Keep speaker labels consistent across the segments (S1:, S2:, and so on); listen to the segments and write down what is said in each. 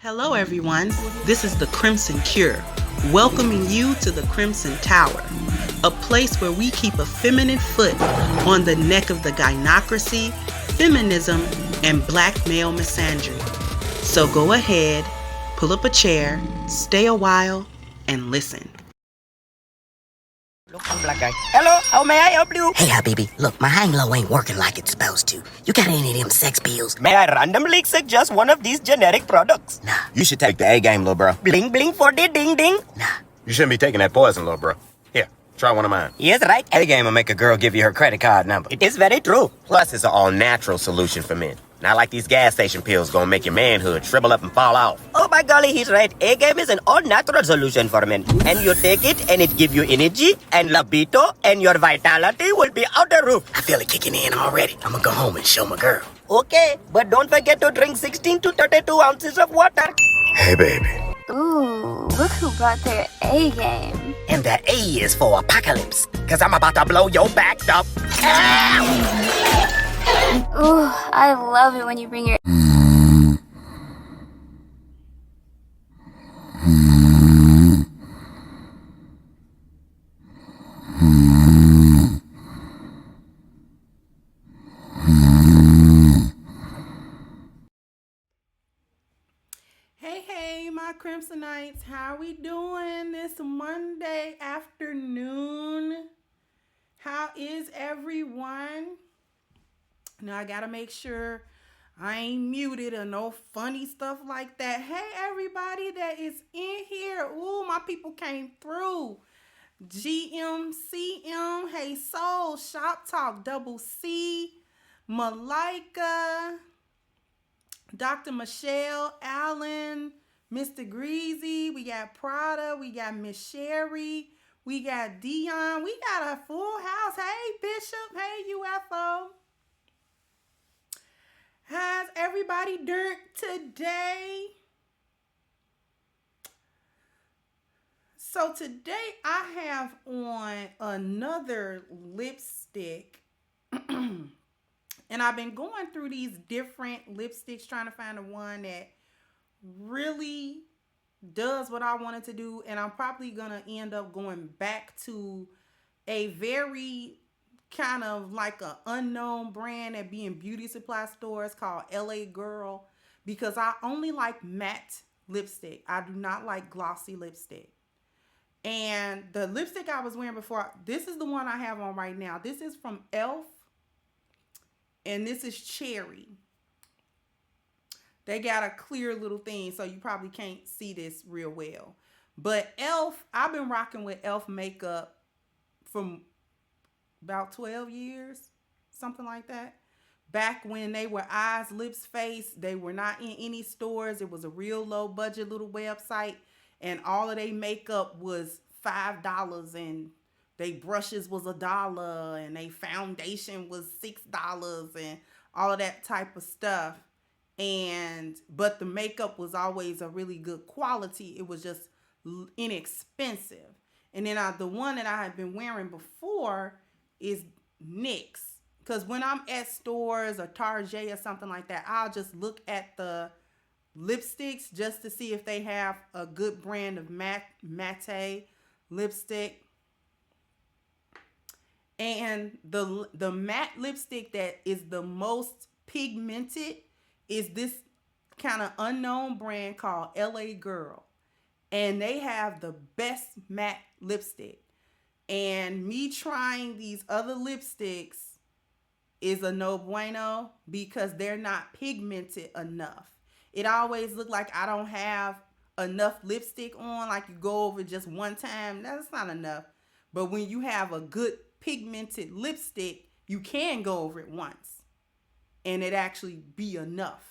S1: Hello, everyone. This is the CrimsonCure, welcoming you to the Crimson Tower, a place where we keep a feminine foot on the neck of the gynocracy, feminism, and black male misandry. So go ahead, pull up a chair, stay a while, and listen.
S2: Look, I'm black guy. Hello, how may I help you?
S3: Hey, Habibi, look, my hang low ain't working like it's supposed to. You got any of them sex pills?
S2: May I randomly suggest one of these generic products?
S3: Nah.
S4: You should take the A game, little bro.
S2: Bling bling for the ding ding.
S3: Nah.
S4: You shouldn't be taking that poison, little bro. Here, try one of mine.
S2: Yes, right.
S4: A game will make a girl give you her credit card number.
S2: It is very true.
S4: Plus, it's an all-natural solution for men. Not like these gas station pills gonna make your manhood shrivel up and fall off.
S2: Oh my golly, he's right. A-game is an all-natural solution for men. And you take it and it give you energy and libido and your vitality will be out the roof.
S3: I feel it kicking in already. I'm gonna go home and show my girl.
S2: Okay, but don't forget to drink 16 to 32 ounces of water.
S4: Hey, baby.
S5: Ooh, look who brought their A game.
S3: And the A is for apocalypse, cause I'm about to blow your back up. Ow!
S5: Ooh, I love it when you bring your...
S1: Hey, my Crimsonites, how we doing this Monday afternoon? How is everyone? Now, I gotta make sure I ain't muted or no funny stuff like that. Hey, everybody that is in here. Ooh, my people came through. GMCM, Hey Soul, Shop Talk, Double C, Malika, Dr. Michelle, Allen, Mr. Greasy, we got Prada, we got Miss Sherry, we got Dion, we got a full house. Hey, Bishop, hey, UFO. How's everybody doing today? So today I have on another lipstick. And I've been going through these different lipsticks trying to find the one that really does what I wanted to do. And I'm probably going to end up going back to a very kind of like an unknown brand that be in beauty supply stores called LA Girl, because I only like matte lipstick. I do not like glossy lipstick. And the lipstick I was wearing before, this is the one I have on right now. This is from e.l.f. and this is Cherry. They got a clear little thing, so you probably can't see this real well. But e.l.f., I've been rocking with e.l.f. makeup from about 12 years, something like that. Back when they were eyes, lips, face, they were not in any stores. It was a real low budget little website, and all of their makeup was $5, and they brushes was $1, and they foundation was $6, and all of that type of stuff. But the makeup was always a really good quality. It was just inexpensive. And then the one that I had been wearing before is NYX. Because when I'm at stores or Target or something like that, I'll just look at the lipsticks just to see if they have a good brand of matte lipstick. And the matte lipstick that is the most pigmented is this kind of unknown brand called LA Girl. And they have the best matte lipstick. And me trying these other lipsticks is a no bueno because they're not pigmented enough. It always look like I don't have enough lipstick on, like you go over just one time. That's not enough. But when you have a good pigmented lipstick, you can go over it once and it actually be enough.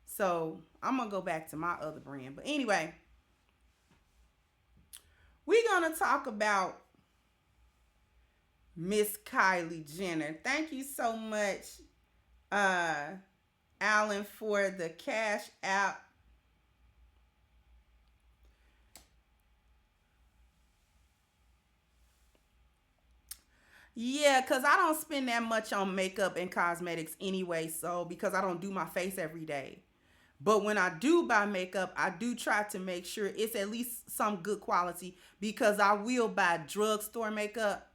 S1: So I'm going to go back to my other brand. But anyway, we're going to talk about Miss Kylie Jenner. Thank you so much, Alan, for the cash app. Yeah, because I don't spend that much on makeup and cosmetics anyway. So because I don't do my face every day. But when I do buy makeup, I do try to make sure it's at least some good quality, because I will buy drugstore makeup.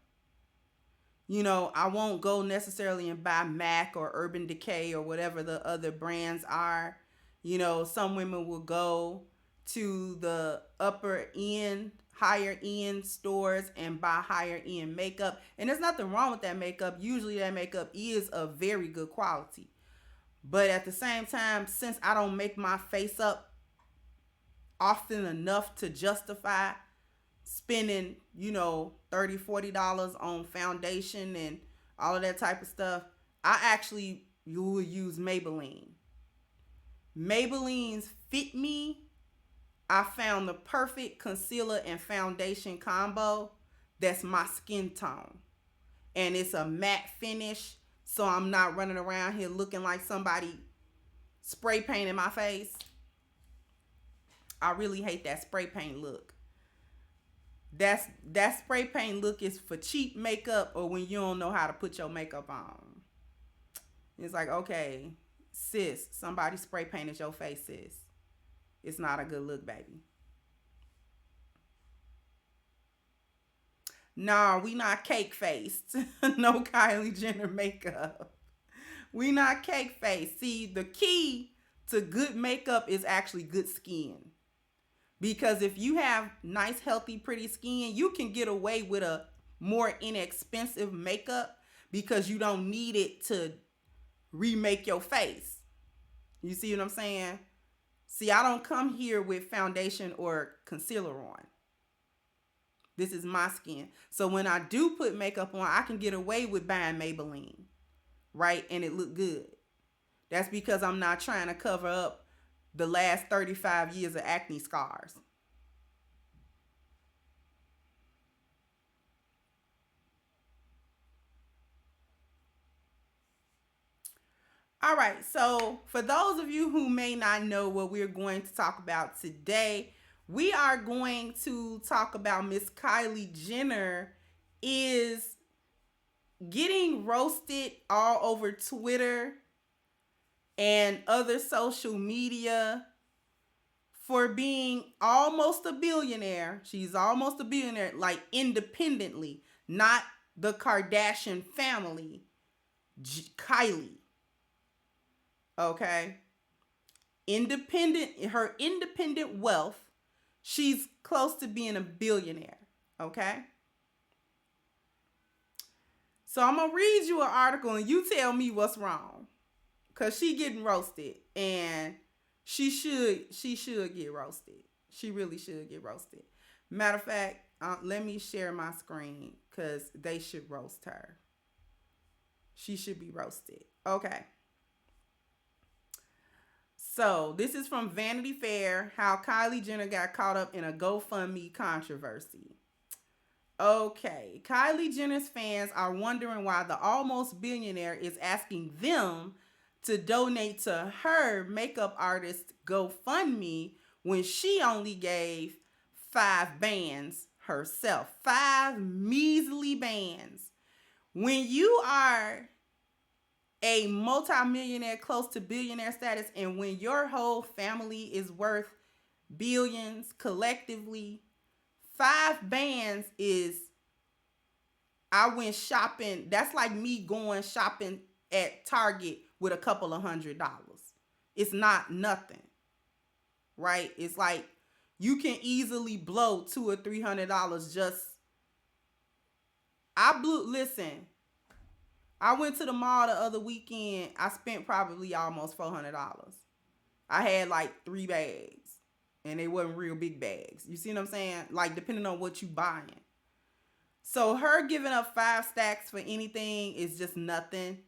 S1: You know, I won't go necessarily and buy MAC or Urban Decay or whatever the other brands are. You know, some women will go to the upper end, higher end stores and buy higher end makeup. And there's nothing wrong with that makeup. Usually that makeup is of very good quality. But at the same time, since I don't make my face up often enough to justify spending, you know, $30-$40 on foundation and all of that type of stuff, I actually will use Maybelline. Maybelline's Fit Me, I found the perfect concealer and foundation combo that's my skin tone. And it's a matte finish, so I'm not running around here looking like somebody spray painted my face. I really hate that spray paint look. That spray paint look is for cheap makeup or when you don't know how to put your makeup on. It's like, okay, sis, somebody spray painted your face, sis. It's not a good look, baby. Nah, we not cake faced. No Kylie Jenner makeup. We not cake faced. See, the key to good makeup is actually good skin. Because if you have nice, healthy, pretty skin, you can get away with a more inexpensive makeup because you don't need it to remake your face. You see what I'm saying? See, I don't come here with foundation or concealer on. This is my skin. So when I do put makeup on, I can get away with buying Maybelline, right? And it look good. That's because I'm not trying to cover up the last 35 years of acne scars. All right, so for those of you who may not know what we're going to talk about today, we are going to talk about Miss Kylie Jenner is getting roasted all over Twitter and other social media for being almost a billionaire. She's almost a billionaire, like independently, not the Kardashian family, Kylie. Okay? Her independent wealth, she's close to being a billionaire. Okay? So I'm going to read you an article and you tell me what's wrong. Because she getting roasted and she should get roasted. She really should get roasted. Matter of fact, let me share my screen because they should roast her. She should be roasted. Okay. So this is from Vanity Fair, how Kylie Jenner got caught up in a GoFundMe controversy. Okay, Kylie Jenner's fans are wondering why the almost billionaire is asking them to donate to her makeup artist GoFundMe when she only gave 5 bands herself. 5 measly bands. When you are a multimillionaire close to billionaire status and when your whole family is worth billions collectively, 5 bands is, I went shopping. That's like me going shopping at Target with a couple of $100. It's not nothing, right? It's like you can easily blow $200 or $300 just. Listen, I went to the mall the other weekend. I spent probably almost $400. I had like 3 bags and they wasn't real big bags. You see what I'm saying? Like depending on what you buying. So her giving up 5 stacks for anything is just nothing.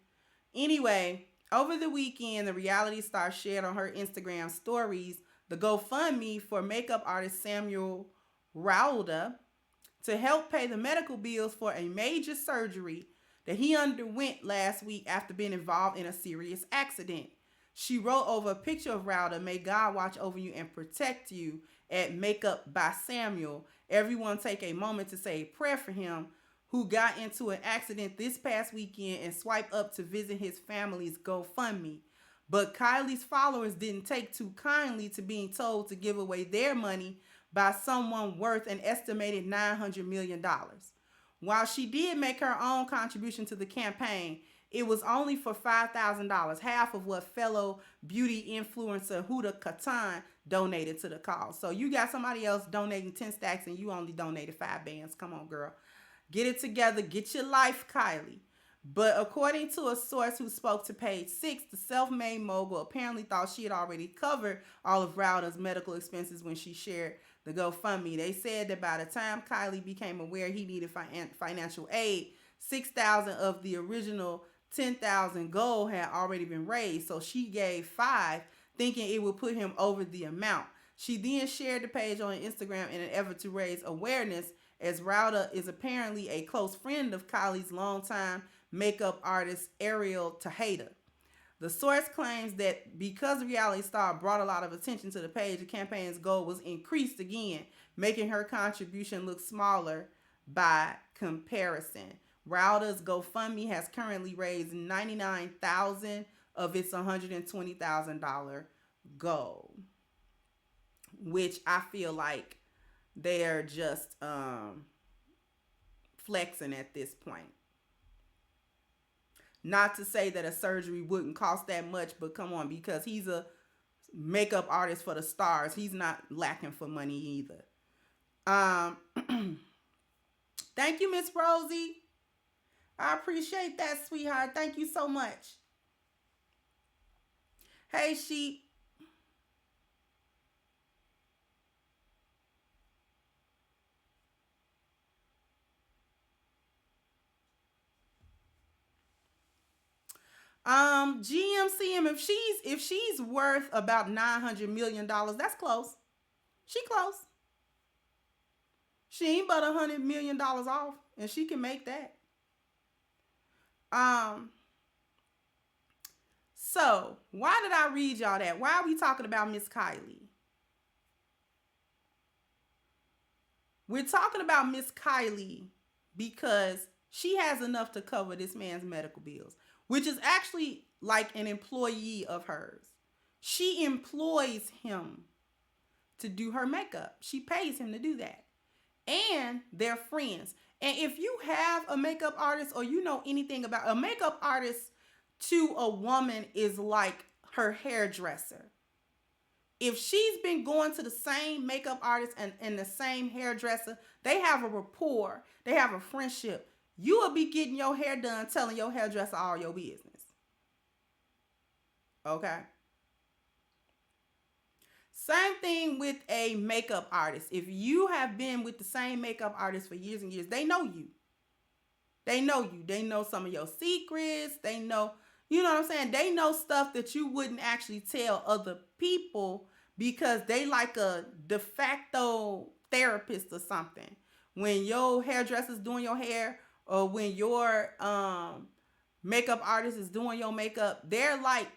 S1: Anyway, over the weekend, the reality star shared on her Instagram stories the GoFundMe for makeup artist Samuel Rauda to help pay the medical bills for a major surgery that he underwent last week after being involved in a serious accident. She wrote over a picture of Rauda, "May God watch over you and protect you," at Makeup by Samuel. Everyone take a moment to say a prayer for him, who got into an accident this past weekend, and swipe up to visit his family's GoFundMe. But Kylie's followers didn't take too kindly to being told to give away their money by someone worth an estimated $900 million. While she did make her own contribution to the campaign, it was only for $5,000, half of what fellow beauty influencer Huda Katan donated to the cause. So you got somebody else donating 10 stacks and you only donated 5 bands. Come on, girl. Get it together. Get your life, Kylie. But according to a source who spoke to Page 6, the self-made mogul apparently thought she had already covered all of Rowda's medical expenses when she shared the GoFundMe. They said that by the time Kylie became aware he needed financial aid, $6,000 of the original $10,000 goal had already been raised. So she gave $5,000, thinking it would put him over the amount. She then shared the page on Instagram in an effort to raise awareness, as Rowda is apparently a close friend of Kylie's longtime makeup artist Ariel Tejada. The source claims that because the reality star brought a lot of attention to the page, the campaign's goal was increased again, making her contribution look smaller by comparison. Rowda's GoFundMe has currently raised $99,000 of its $120,000 goal, which I feel like they're just flexing at this point. Not to say that a surgery wouldn't cost that much, but come on, because he's a makeup artist for the stars, he's not lacking for money either. Thank you, Miss Rosie. I appreciate that, sweetheart. Thank you so much. Hey, Sheep. GMCM, if she's worth about $900 million, that's close. She close. She ain't but $100 million off, and she can make that. So why did I read y'all that? Why are we talking about Miss Kylie? We're talking about Miss Kylie because she has enough to cover this man's medical bills, which is actually like an employee of hers. She employs him to do her makeup. She pays him to do that. And they're friends. And if you have a makeup artist or you know anything about a makeup artist to a woman is like her hairdresser. If she's been going to the same makeup artist and the same hairdresser, they have a rapport. They have a friendship. You will be getting your hair done telling your hairdresser all your business. Okay? Same thing with a makeup artist. If you have been with the same makeup artist for years and years, they know you. They know you. They know some of your secrets. They know, you know what I'm saying? They know stuff that you wouldn't actually tell other people because they like a de facto therapist or something. When your hairdresser's doing your hair or when your makeup artist is doing your makeup, they're like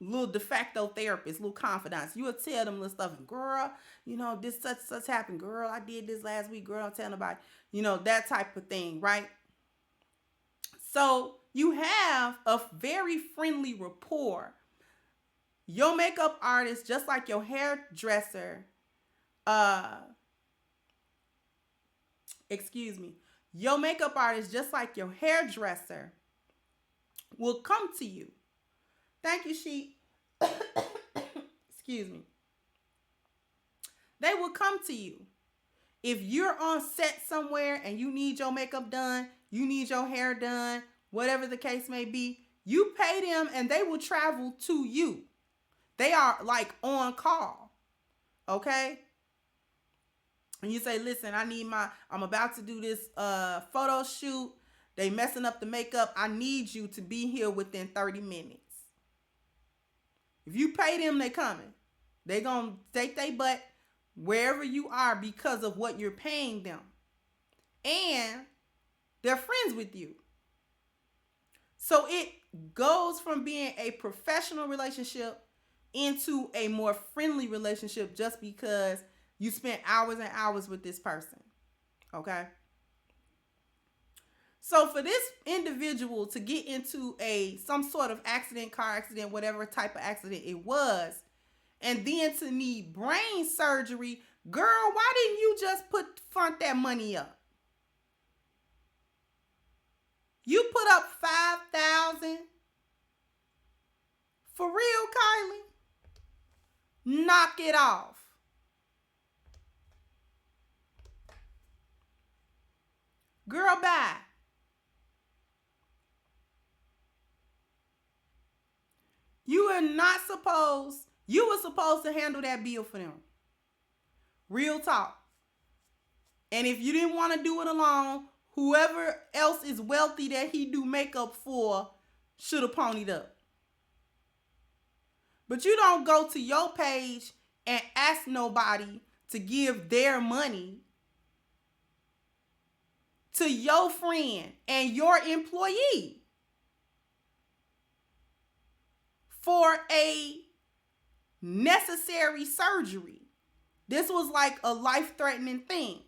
S1: little de facto therapists, little confidants. You will tell them little stuff. Girl, you know, this such happened. Girl, I did this last week. Girl, don't tell nobody. You know, that type of thing, right? So you have a very friendly rapport. Your makeup artist, just like your hairdresser, your makeup artist, just like your hairdresser, will come to you. Thank you, Sheep. Excuse me. They will come to you. If you're on set somewhere and you need your makeup done, you need your hair done, whatever the case may be, you pay them and they will travel to you. They are like on call. Okay? And you say, listen, I'm about to do this photo shoot. They messing up the makeup. I need you to be here within 30 minutes. If you pay them, they coming. They gonna take their butt wherever you are because of what you're paying them. And they're friends with you. So it goes from being a professional relationship into a more friendly relationship just because you spent hours and hours with this person. Okay? So for this individual to get into some sort of accident, car accident, whatever type of accident it was, and then to need brain surgery, girl, why didn't you just front that money up? You put up $5,000 for real, Kylie? Knock it off. Girl, bye. You were supposed to handle that bill for them. Real talk. And if you didn't want to do it alone, whoever else is wealthy that he do makeup for should have ponied up. But you don't go to your page and ask nobody to give their money to your friend and your employee for a necessary surgery. This was like a life-threatening thing.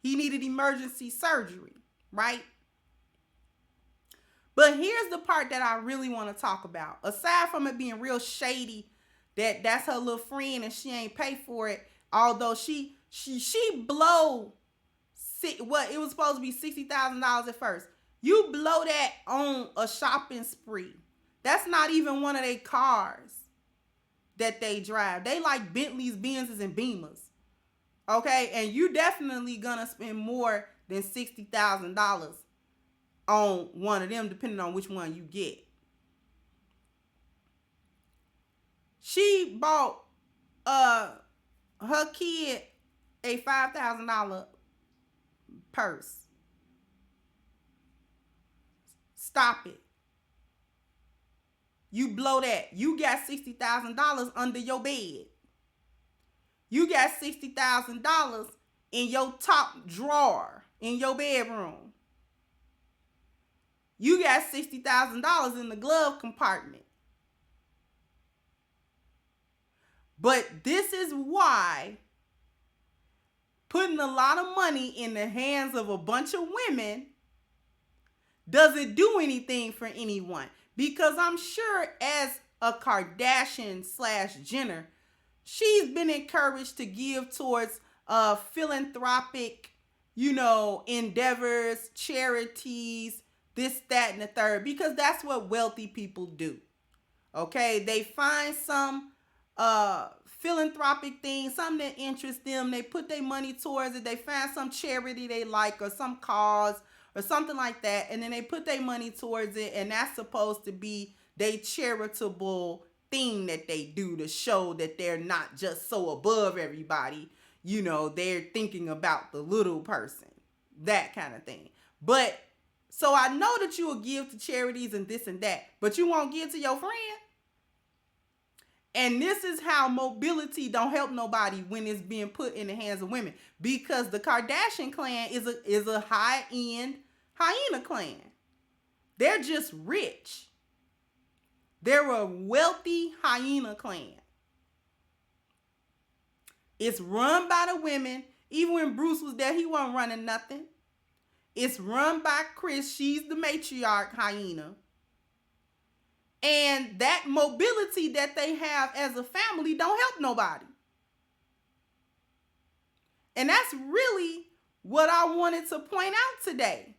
S1: He needed emergency surgery, right? But here's the part that I really want to talk about. Aside from it being real shady, that's her little friend and she ain't pay for it, although she blow what it was supposed to be $60,000 at first. You blow that on a shopping spree. That's not even one of their cars that they drive. They like Bentleys, Benzes, and Beamers. Okay, and you definitely gonna spend more than $60,000 on one of them, depending on which one you get. She bought her kid a $5,000 purse. Stop it. You blow that. You got $60,000 under your bed. You got $60,000 in your top drawer in your bedroom. You got $60,000 in the glove compartment. But this is why putting a lot of money in the hands of a bunch of women doesn't do anything for anyone. Because I'm sure as a Kardashian / Jenner, she's been encouraged to give towards philanthropic, endeavors, charities, this, that, and the third, because that's what wealthy people do. Okay, they find some philanthropic thing, something that interests them. They put their money towards it. They find some charity they like or some cause or something like that, and then they put their money towards it, and that's supposed to be their charitable thing that they do to show that they're not just so above everybody. They're thinking about the little person, that kind of thing. But so I know that you will give to charities and this and that, but you won't give to your friend. And this is how mobility don't help nobody when it's being put in the hands of women, because the Kardashian clan is a high-end hyena clan. They're just rich. They're a wealthy hyena clan. It's run by the women. Even when Bruce was there, he wasn't running nothing. It's run by Chris. She's the matriarch hyena. And that mobility that they have as a family don't help nobody. And that's really what I wanted to point out today.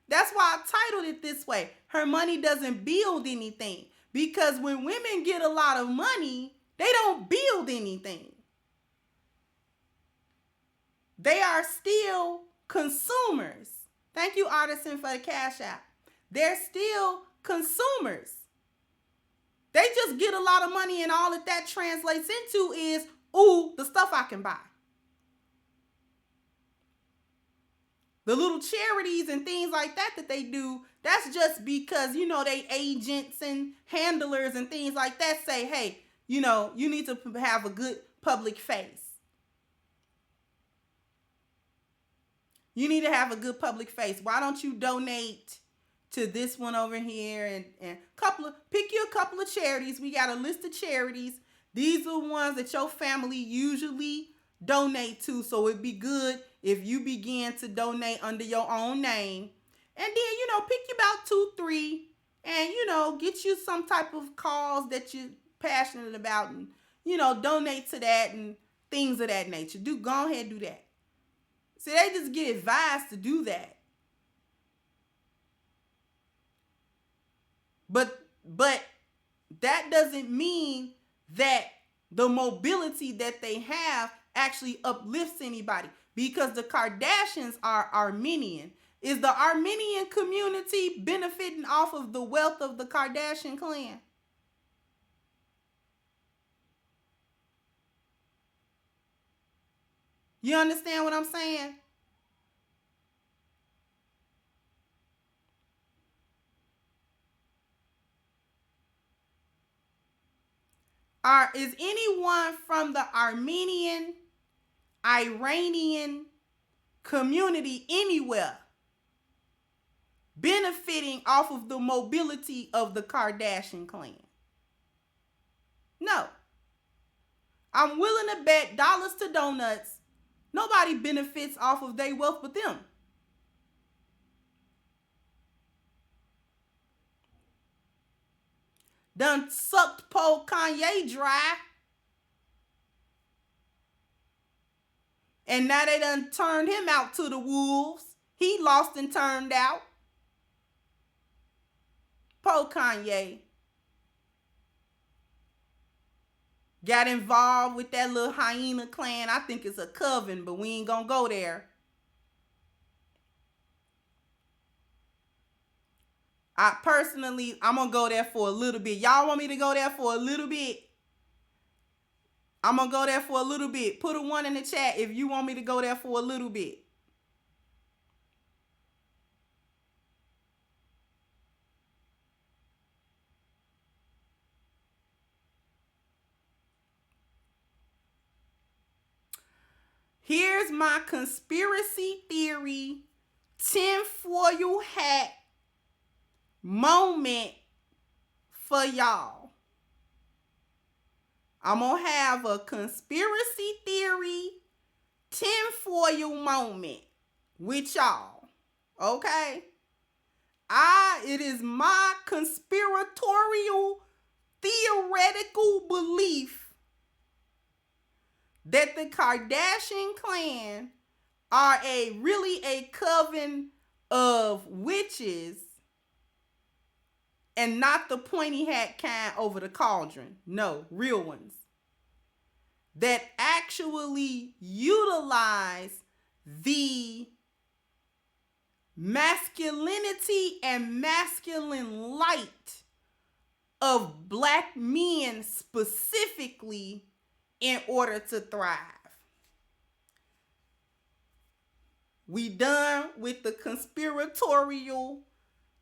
S1: That's why I titled it this way. Her money doesn't build anything. Because when women get a lot of money, they don't build anything. They are still consumers. Thank you, Artisan, for the cash app. They're still consumers. They just get a lot of money, and all that translates into is, ooh, the stuff I can buy. The little charities and things like that they do, that's just because, they agents and handlers and things like that say, hey, you need to have a good public face. You need to have a good public face. Why don't you donate to this one over here and pick you a couple of charities. We got a list of charities. These are the ones that your family usually donate to. So it'd be good if you begin to donate under your own name. And then, pick you about 2, 3 and, get you some type of cause that you're passionate about and, donate to that and things of that nature. Go ahead and do that. See, they just get advised to do that. But that doesn't mean that the mobility that they have actually uplifts anybody, because the Kardashians are Armenian. Is the Armenian community benefiting off of the wealth of the Kardashian clan? You understand what I'm saying? Is anyone from the Armenian, Iranian community anywhere benefiting off of the mobility of the Kardashian clan? No. I'm willing to bet dollars to donuts nobody benefits off of their wealth but them. Done sucked poor Kanye dry. And now they done turned him out to the wolves. He lost and turned out. Poor Kanye. Got involved with that little hyena clan. I think it's a coven, but we ain't gonna go there. I'm gonna go there for a little bit. Y'all want me to go there for a little bit? I'm gonna go there for a little bit. Put a 1 in the chat if you want me to go there for a little bit. Here's my conspiracy theory tinfoil hat moment for y'all. I'm going to have a conspiracy theory tinfoil moment with y'all. Okay? It is my conspiratorial theoretical belief that the Kardashian clan are really a coven of witches, and not the pointy hat kind over the cauldron. No, real ones. That actually utilize the masculinity and masculine light of black men specifically in order to thrive. We done with the conspiratorial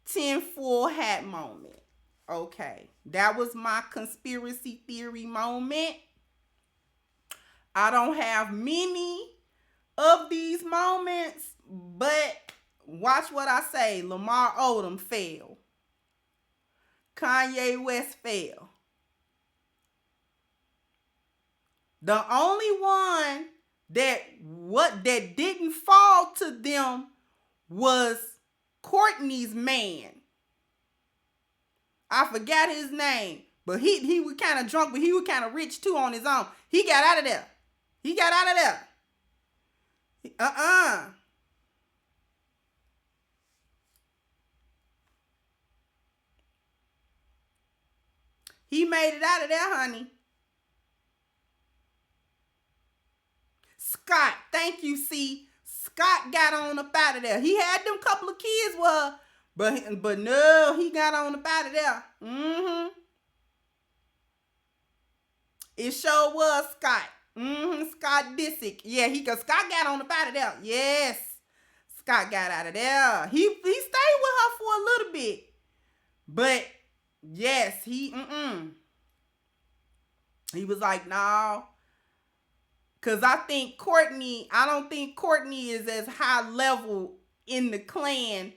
S1: tinfoil hat moment. Okay, that was my conspiracy theory moment. I don't have many of these moments, but watch what I say. Lamar Odom fell. Kanye West fell. The only one that didn't fall to them was Courtney's man. I forgot his name, but he was kind of drunk, but he was kind of rich too on his own. He got out of there. He got out of there. He made it out of there, honey. Scott, thank you, C. Scott got on up out of there. He had them couple of kids with her, but no, he got on up out of there. It sure was Scott. Scott Disick. Yeah, Scott got on up out of there. Yes. Scott got out of there. He stayed with her for a little bit. But yes, he was like, no. Cause I don't think Courtney is as high level in the clan,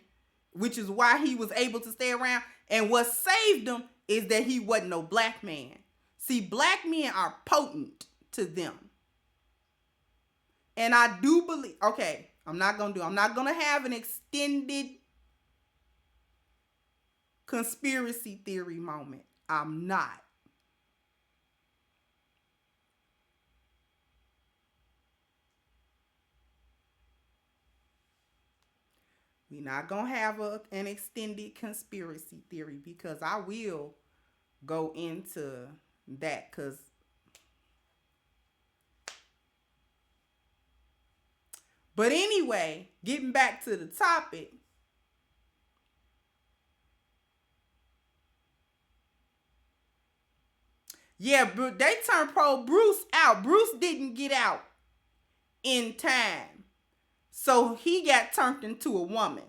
S1: which is why he was able to stay around. And what saved him is that he wasn't no black man. See, black men are potent to them. And I do believe, okay, I'm not going to have an extended conspiracy theory moment. I'm not. We're not going to have an extended conspiracy theory because I will go into that because but anyway, getting back to the topic. Yeah, they turned pro Bruce out. Bruce didn't get out in time. So he got turned into a woman.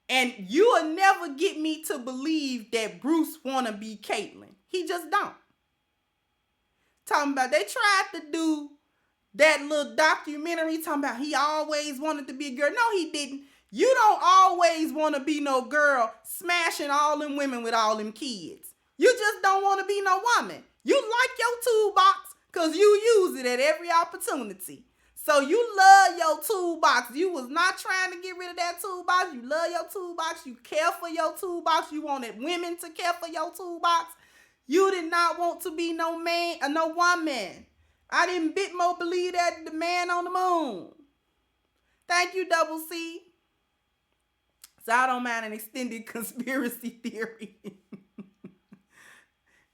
S1: And you will never get me to believe that Bruce want to be Caitlyn. He just don't. Talking about they tried to do that little documentary talking about he always wanted to be a girl. No, he didn't. You don't always want to be no girl smashing all them women with all them kids. You just don't want to be no woman. You like your toolbox because you use it at every opportunity. So you love your toolbox. You was not trying to get rid of that toolbox. You love your toolbox. You care for your toolbox. You wanted women to care for your toolbox. You did not want to be no man or no woman. I didn't bit more believe that the man on the moon. Thank you, Double C. So I don't mind an extended conspiracy theory.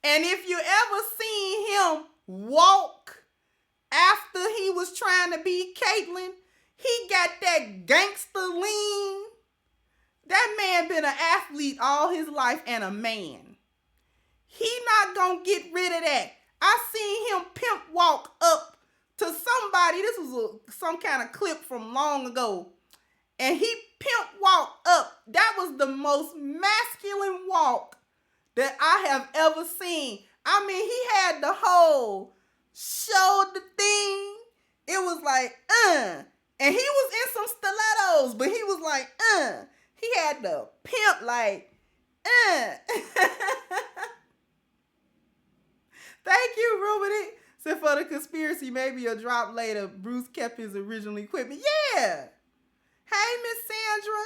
S1: And if you ever seen him walk after he was trying to be Caitlyn, he got that gangster lean. That man been an athlete all his life and a man. He not gonna get rid of that. I seen him pimp walk up to somebody. This was some kind of clip from long ago. And he pimp walked up. That was the most masculine walk that I have ever seen. I mean, he had the whole shoulder thing. It was like, And he was in some stilettos, but he was like, He had the pimp like, Thank you, Ruben. So for the conspiracy, maybe a drop later, Bruce kept his original equipment. Yeah. Hey, Miss Sandra.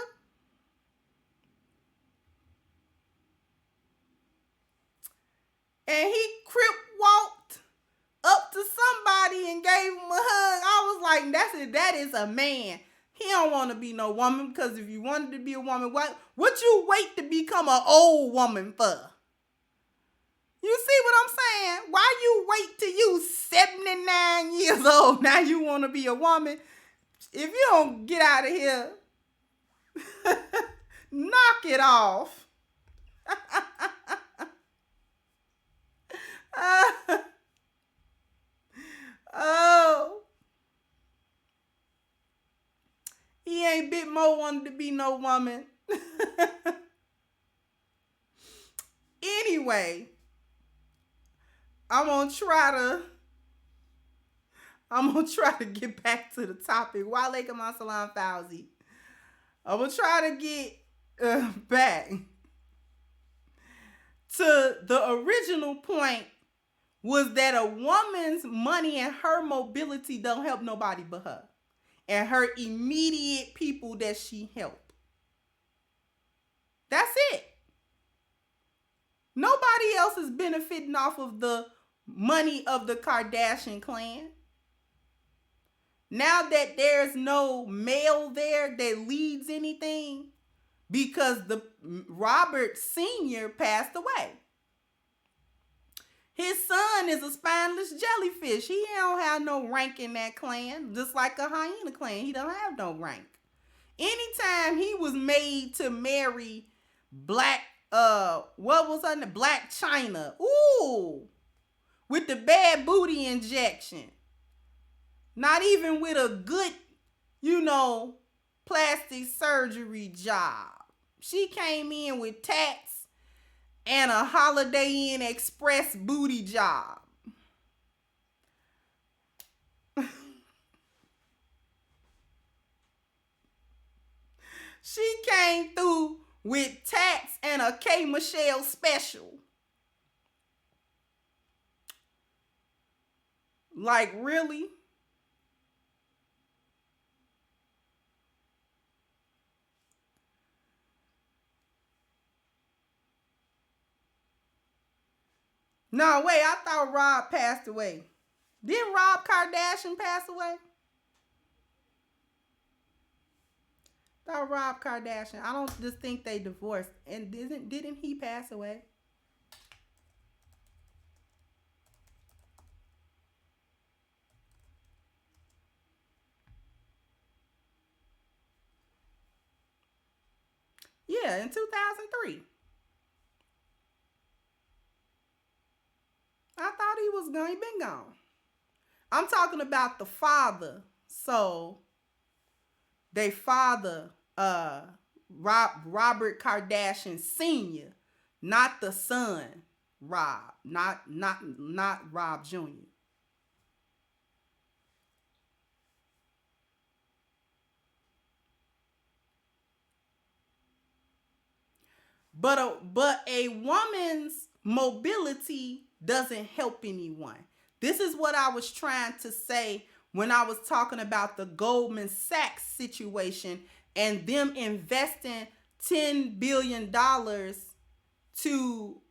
S1: And he crip walked up to somebody and gave him a hug. I was like, that's it. That is a man. He don't want to be no woman because if you wanted to be a woman, what you wait to become an old woman for? You see what I'm saying? Why you wait till you 79 years old? Now you want to be a woman? If you don't get out of here, knock it off. Oh. He ain't bit more wanted to be no woman. Anyway. I'm gonna try to get back to the topic. Why Lake Salam Fauzi? I'm gonna try to get back to the original point was that a woman's money and her mobility don't help nobody but her and her immediate people that she helped. That's it. Nobody else is benefiting off of the money of the Kardashian clan. Now that there's no male there that leads anything because the Robert Sr. passed away. His son is a spineless jellyfish. He don't have no rank in that clan, just like a hyena clan. He don't have no rank. Anytime he was made to marry Black Black China. Ooh. With the bad booty injection. Not even with a good, plastic surgery job. She came in with tats and a Holiday Inn Express booty job. She came through with tats and a K. Michelle special. Like, really? No, wait, I thought Rob passed away. Didn't Rob Kardashian pass away? Thought Rob Kardashian. I don't just think they divorced. And didn't he pass away? Yeah, in 2003. I thought he was gone. He been gone. I'm talking about the father. So they father, Robert Kardashian Sr., not the son, Rob, not Rob Jr. But a woman's mobility doesn't help anyone. This is what I was trying to say when I was talking about the Goldman Sachs situation and them investing $10 billion to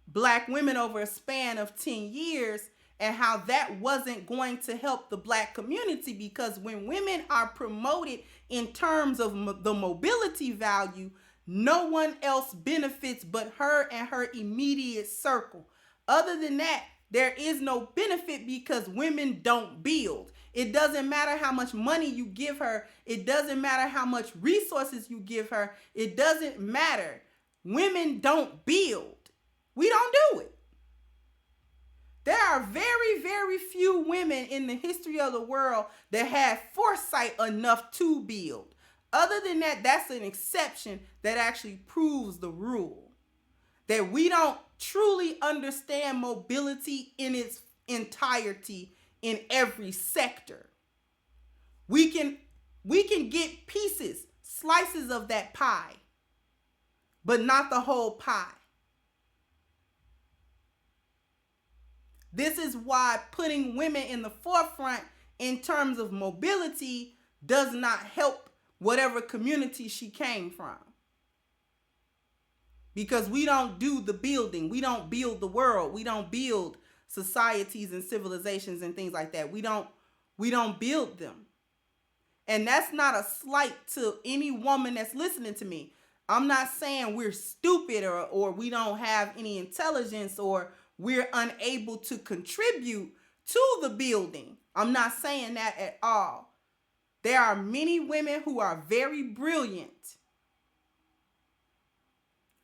S1: black women over a span of 10 years, and how that wasn't going to help the black community, because when women are promoted in terms of the mobility value, no one else benefits but her and her immediate circle. Other than that, there is no benefit because women don't build. It doesn't matter how much money you give her. It doesn't matter how much resources you give her. It doesn't matter. Women don't build. We don't do it. There are very, very few women in the history of the world that had foresight enough to build. Other than that, that's an exception that actually proves the rule. That we don't truly understand mobility in its entirety in every sector. We can get pieces, slices of that pie, but not the whole pie. This is why putting women in the forefront in terms of mobility does not help whatever community she came from. Because we don't do the building. We don't build the world. We don't build societies and civilizations and things like that. We don't build them. And that's not a slight to any woman that's listening to me. I'm not saying we're stupid or we don't have any intelligence or we're unable to contribute to the building. I'm not saying that at all. There are many women who are very brilliant,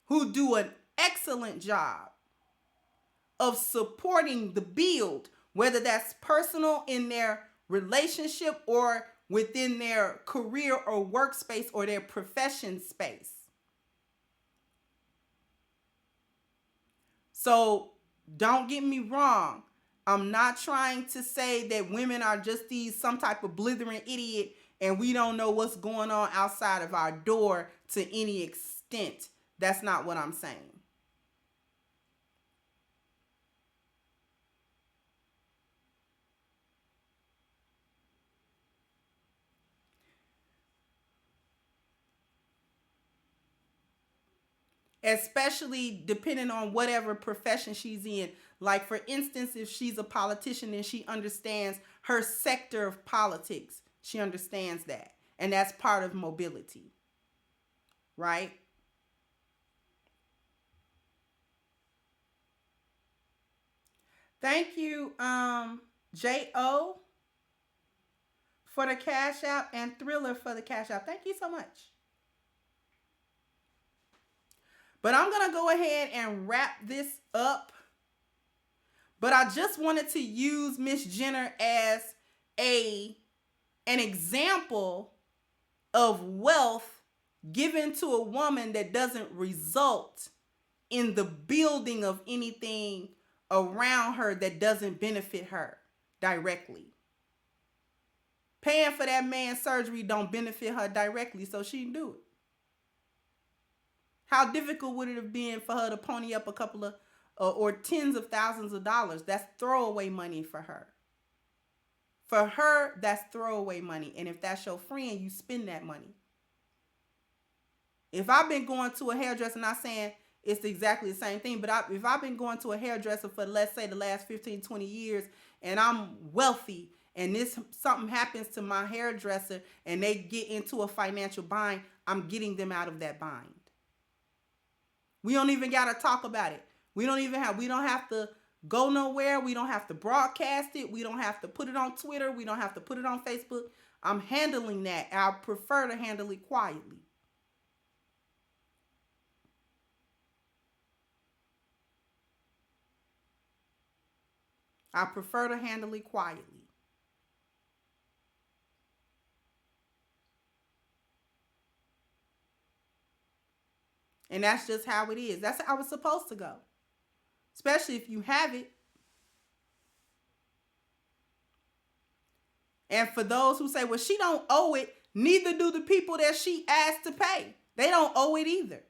S1: who do an excellent job of supporting the build, whether that's personal in their relationship or within their career or workspace or their profession space. So don't get me wrong. I'm not trying to say that women are just some type of blithering idiot and we don't know what's going on outside of our door to any extent. That's not what I'm saying. Especially depending on whatever profession she's in. Like, for instance, if she's a politician and she understands her sector of politics, she understands that. And that's part of mobility. Right? Thank you, J.O. for the Cash App and Thriller for the Cash App. Thank you so much. But I'm going to go ahead and wrap this up. But I just wanted to use Miss Jenner as an example of wealth given to a woman that doesn't result in the building of anything around her that doesn't benefit her directly. Paying for that man's surgery don't benefit her directly, so she didn't do it. How difficult would it have been for her to pony up a couple of or tens of thousands of dollars? That's throwaway money for her. For her, that's throwaway money. And if that's your friend, you spend that money. If I've been going to a hairdresser and I'm saying, it's exactly the same thing. But if I've been going to a hairdresser for, let's say, the last 15, 20 years, and I'm wealthy, and something happens to my hairdresser and they get into a financial bind, I'm getting them out of that bind. We don't even got to talk about it. We don't have to go nowhere. We don't have to broadcast it. We don't have to put it on Twitter. We don't have to put it on Facebook. I'm handling that. I prefer to handle it quietly. I prefer to handle it quietly. And that's just how it is. That's how it's supposed to go. Especially if you have it. And for those who say, well, she don't owe it, neither do the people that she asked to pay. They don't owe it either.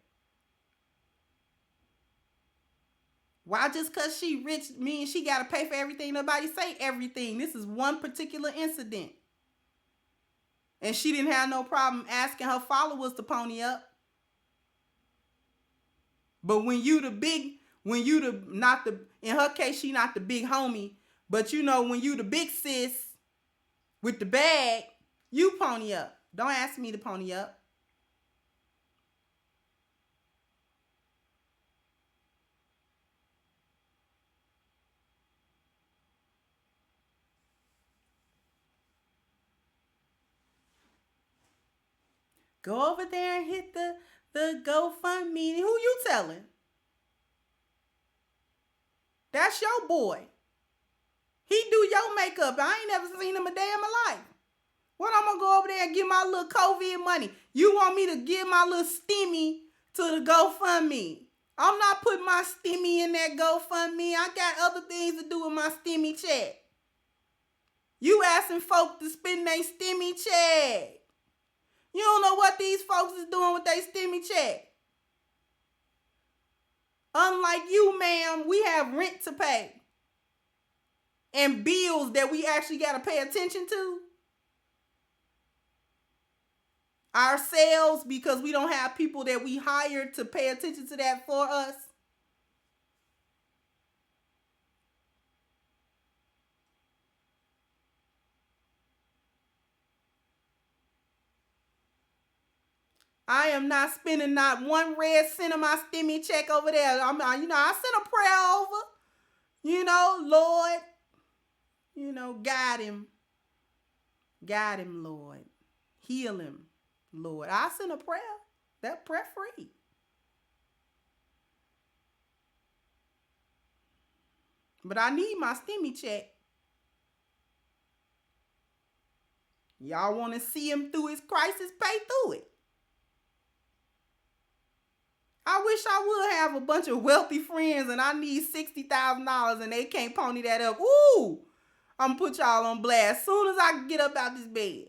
S1: Why just because she rich means she got to pay for everything? Nobody say everything. This is one particular incident. And she didn't have no problem asking her followers to pony up. But in her case, she not the big homie, but when you the big sis with the bag, you pony up. Don't ask me to pony up. Go over there and hit the GoFundMe. Who you telling? That's your boy. He do your makeup. I ain't never seen him a day in my life. What, I'm going to go over there and give my little COVID money? You want me to give my little stimmy to the GoFundMe? I'm not putting my stimmy in that GoFundMe. I got other things to do with my stimmy check. You asking folk to spend their stimmy check. You don't know what these folks is doing with their stimmy check. Unlike you, ma'am, we have rent to pay. And bills that we actually got to pay attention to. Ourselves, because we don't have people that we hired to pay attention to that for us. I am not spending not one red cent of my stimmy check over there. I sent a prayer over. Lord, guide him. Guide him, Lord. Heal him, Lord. I sent a prayer. That prayer free. But I need my stimmy check. Y'all want to see him through his crisis? Pay through it. I wish I would have a bunch of wealthy friends and I need $60,000 and they can't pony that up. Ooh, I'm going to put y'all on blast as soon as I get up out this bed.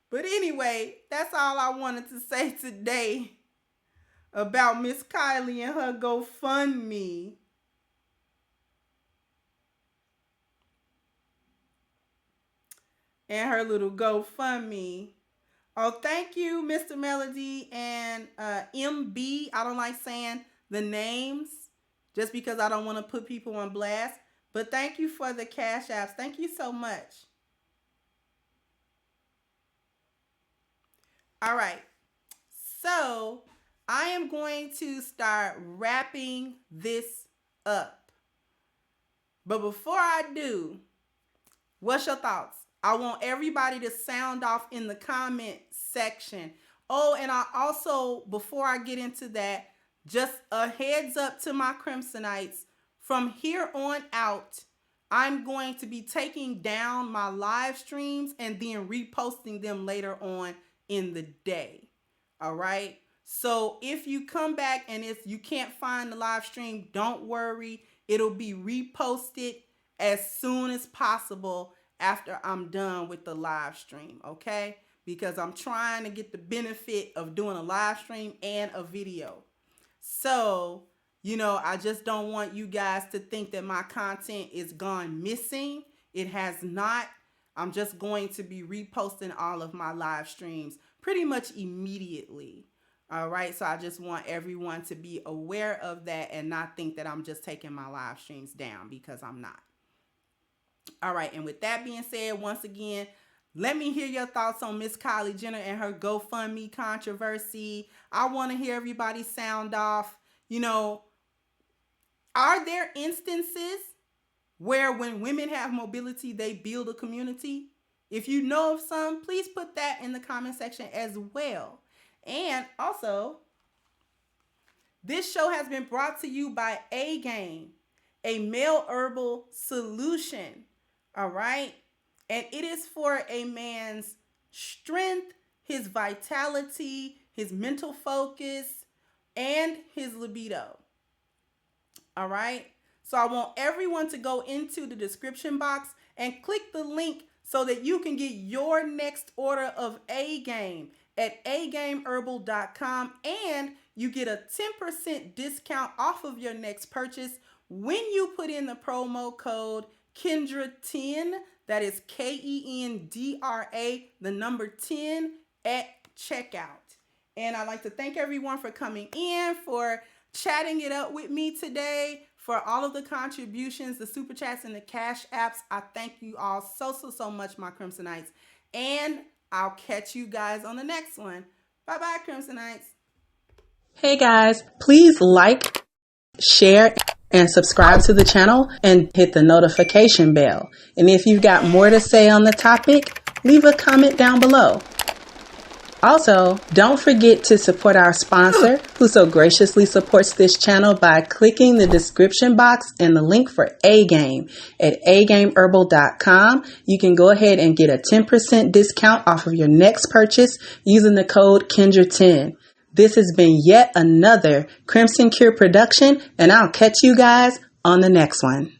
S1: But anyway, that's all I wanted to say today about Miss Kylie and her GoFundMe. And her little GoFundMe. Oh, thank you, Mr. Melody and MB. I don't like saying the names just because I don't want to put people on blast. But thank you for the cash apps. Thank you so much. All right. So I am going to start wrapping this up. But before I do, what's your thoughts? I want everybody to sound off in the comment section. Oh, and I also, before I get into that, just a heads up to my Crimsonites. From here on out, I'm going to be taking down my live streams and then reposting them later on in the day. All right. So if you come back and if you can't find the live stream, don't worry. It'll be reposted as soon as possible after I'm done with the live stream, okay? Because I'm trying to get the benefit of doing a live stream and a video. So, I just don't want you guys to think that my content is gone missing. It has not. I'm just going to be reposting all of my live streams pretty much immediately. All right, so I just want everyone to be aware of that and not think that I'm just taking my live streams down, because I'm not. All right, and with that being said, once again, let me hear your thoughts on Miss Kylie Jenner and her GoFundMe controversy. I want to hear everybody sound off. You know, are there instances where when women have mobility, they build a community? If you know of some, please put that in the comment section as well. And also, this show has been brought to you by A-Game, a male herbal solution. All right. And it is for a man's strength, his vitality, his mental focus, and his libido. All right. So I want everyone to go into the description box and click the link so that you can get your next order of A-Game at agameherbal.com, and you get a 10% discount off of your next purchase when you put in the promo code Kendra10, that is KENDRA, the number 10 at checkout. And I'd like to thank everyone for coming in, for chatting it up with me today, for all of the contributions, the super chats, and the cash apps. I thank you all so much, my Crimsonites. And I'll catch you guys on the next one. Bye-bye, Crimsonites. Hey guys, please like, share, and subscribe to the channel and hit the notification bell. And if you've got more to say on the topic, leave a comment down below. Also, don't forget to support our sponsor, who so graciously supports this channel by clicking the description box and the link for A-Game at agameherbal.com. You can go ahead and get a 10% discount off of your next purchase using the code Kendra10. This has been yet another CrimsonCure production, and I'll catch you guys on the next one.